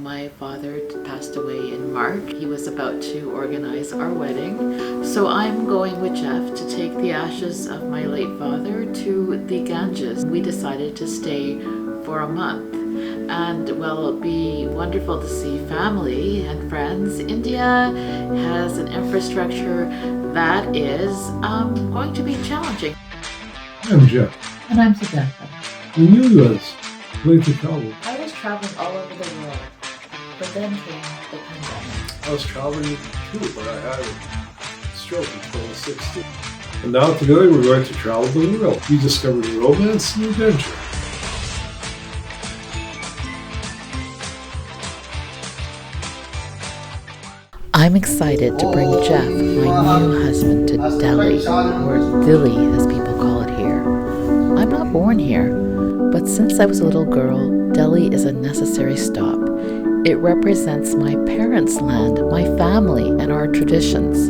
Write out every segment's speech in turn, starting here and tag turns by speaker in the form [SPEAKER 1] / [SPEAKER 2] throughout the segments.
[SPEAKER 1] my father passed away in March. He was about to organize our wedding. So I'm going with Jeff to take the ashes of my late father to the Ganges. We decided to stay for a month. And well, it'll be wonderful to see family and friends. India has an infrastructure that is going to be challenging.
[SPEAKER 2] I'm Jeff.
[SPEAKER 1] And I'm Sujata.
[SPEAKER 2] When you went to travel,
[SPEAKER 1] I was traveling all over the world, but then came the pandemic.
[SPEAKER 2] I was traveling too, but I had a stroke in 2016. And now together we're going to travel the world. We discovered romance and adventure.
[SPEAKER 1] I'm excited to bring Jeff, my new husband, to Delhi, or Dili as people call it here. I'm not born here, but since I was a little girl, Delhi is a necessary stop. It represents my parents' land, my family, and our traditions.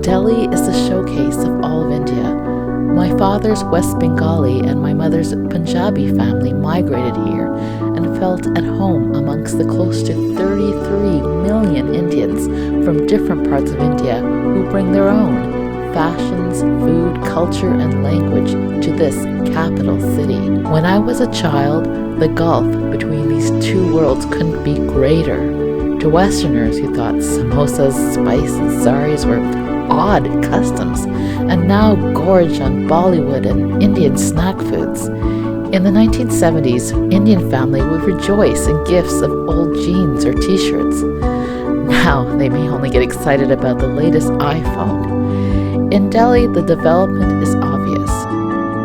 [SPEAKER 1] Delhi is the showcase of all of India. My father's West Bengali and my mother's Punjabi family migrated here and felt at home amongst the close to 33 million Indians from different parts of India who bring their own fashions, food, culture, and language to this capital city. When I was a child, the gulf between these two worlds couldn't be greater. To Westerners who thought samosas, spice, and saris were odd customs, and now gorge on Bollywood and Indian snack foods. In the 1970s, Indian family would rejoice in gifts of old jeans or t-shirts. Now they may only get excited about the latest iPhone. In Delhi, the development is obvious,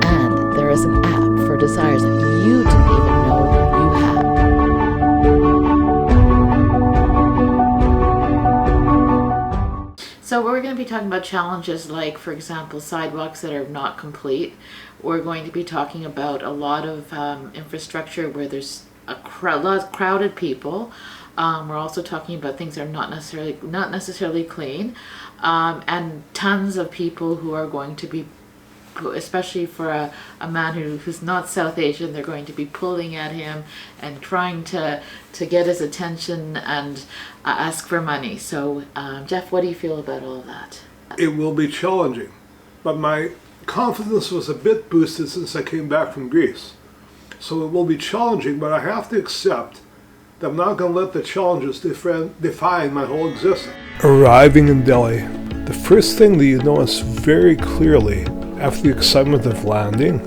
[SPEAKER 1] and there is an app for desires that you didn't even know you had. So we're going to be talking about challenges like, for example, sidewalks that are not complete. We're going to be talking about a lot of infrastructure where there's a lot of crowded people. We're also talking about things that are not necessarily clean, and tons of people who are going to be, especially for a man who's not South Asian, they're going to be pulling at him and trying to get his attention and ask for money. So Jeff, what do you feel about all of that?
[SPEAKER 3] It will be challenging, but my confidence was a bit boosted since I came back from Greece. So it will be challenging, but I have to accept that I'm not going to let the challenges define my whole existence. Arriving in Delhi, the first thing that you notice very clearly after the excitement of landing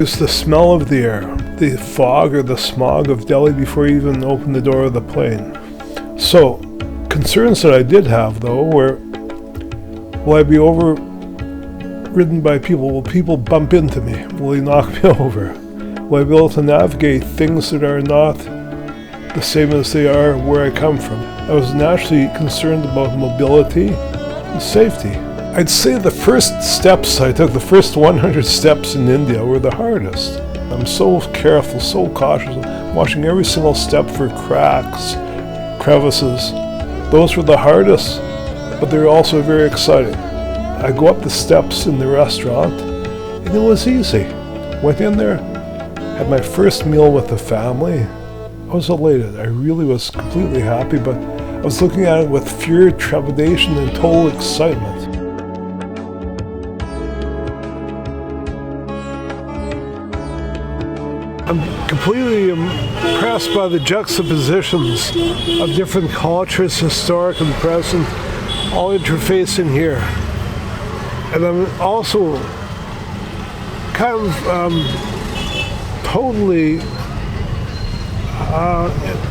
[SPEAKER 3] is the smell of the air, the fog or the smog of Delhi before you even open the door of the plane. So, concerns that I did have though were, will I be overridden by people? Will people bump into me? Will they knock me over? Will I be able to navigate things that are not the same as they are where I come from? I was naturally concerned about mobility and safety. I'd say the first steps I took, the first 100 steps in India were the hardest. I'm so careful, so cautious, watching every single step for cracks, crevices. Those were the hardest, but they were also very exciting. I go up the steps in the restaurant, and it was easy. Went in there, had my first meal with the family. I was elated. I really was completely happy, but I was looking at it with fear, trepidation, and total excitement. I'm completely impressed by the juxtapositions of different cultures, historic and present, all interfacing here. And I'm also kind of totally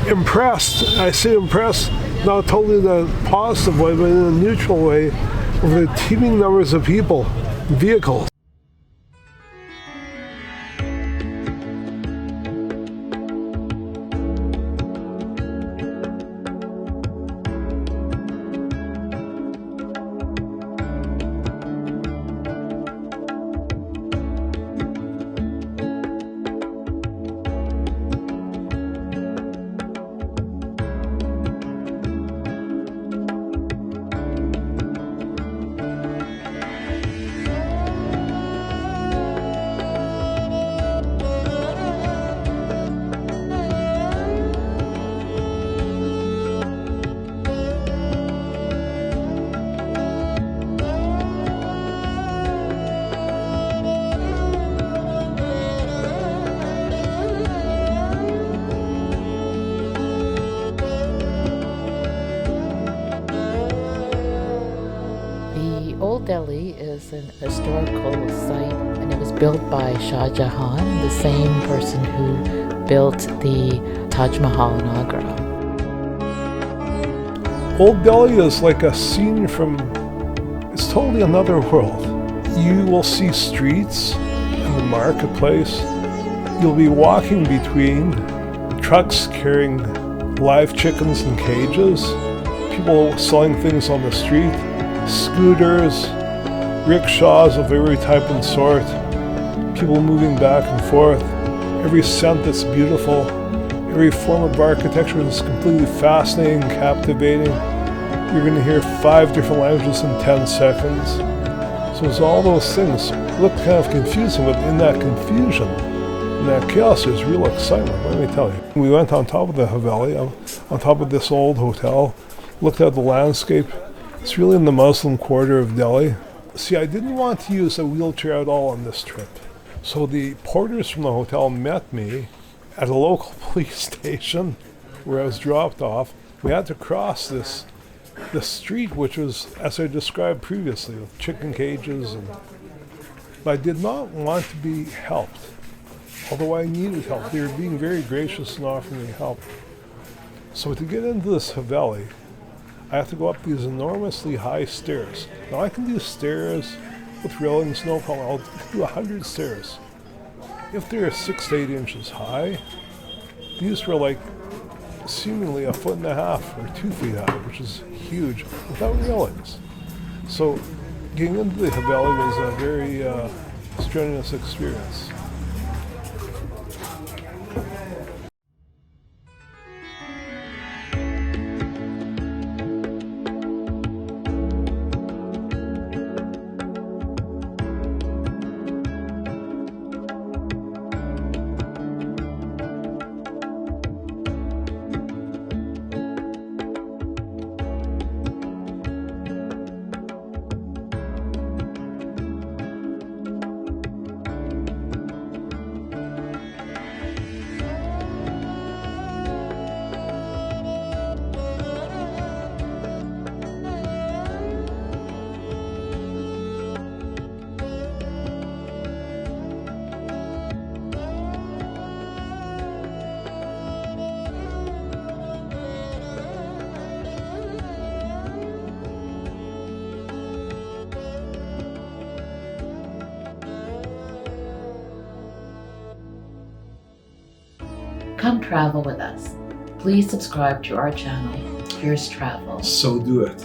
[SPEAKER 3] impressed. I say impressed, not totally in a positive way, but in a neutral way, over the teeming numbers of people, vehicles.
[SPEAKER 1] Delhi is an historical site, and it was built by Shah Jahan, the same person who built the Taj Mahal in Agra.
[SPEAKER 3] Old Delhi is like a scene from, it's totally another world. You will see streets and the marketplace. You'll be walking between trucks carrying live chickens in cages, people selling things on the street, scooters, rickshaws of every type and sort, people moving back and forth, every scent that's beautiful, every form of architecture is completely fascinating, captivating. You're going to hear 5 different languages in 10 seconds. So it's all those things. Look kind of confusing, but in that confusion, in that chaos, there's real excitement, let me tell you. We went on top of the Haveli, on top of this old hotel, looked at the landscape. It's really in the Muslim quarter of Delhi. See, I didn't want to use a wheelchair at all on this trip. So the porters from the hotel met me at a local police station where I was dropped off. We had to cross the street, which was, as I described previously, with chicken cages. But I did not want to be helped, although I needed help. They were being very gracious and offering me help. So to get into this Haveli, I have to go up these enormously high stairs. Now I can do stairs with railings, no problem. I'll do 100 stairs. If they're 6 to 8 inches high, these were like seemingly 1.5 feet or 2 feet high, which is huge, without railings. So getting into the Haveli was a very strenuous experience.
[SPEAKER 1] Come travel with us. Please subscribe to our channel, Here's Travel.
[SPEAKER 2] So do it.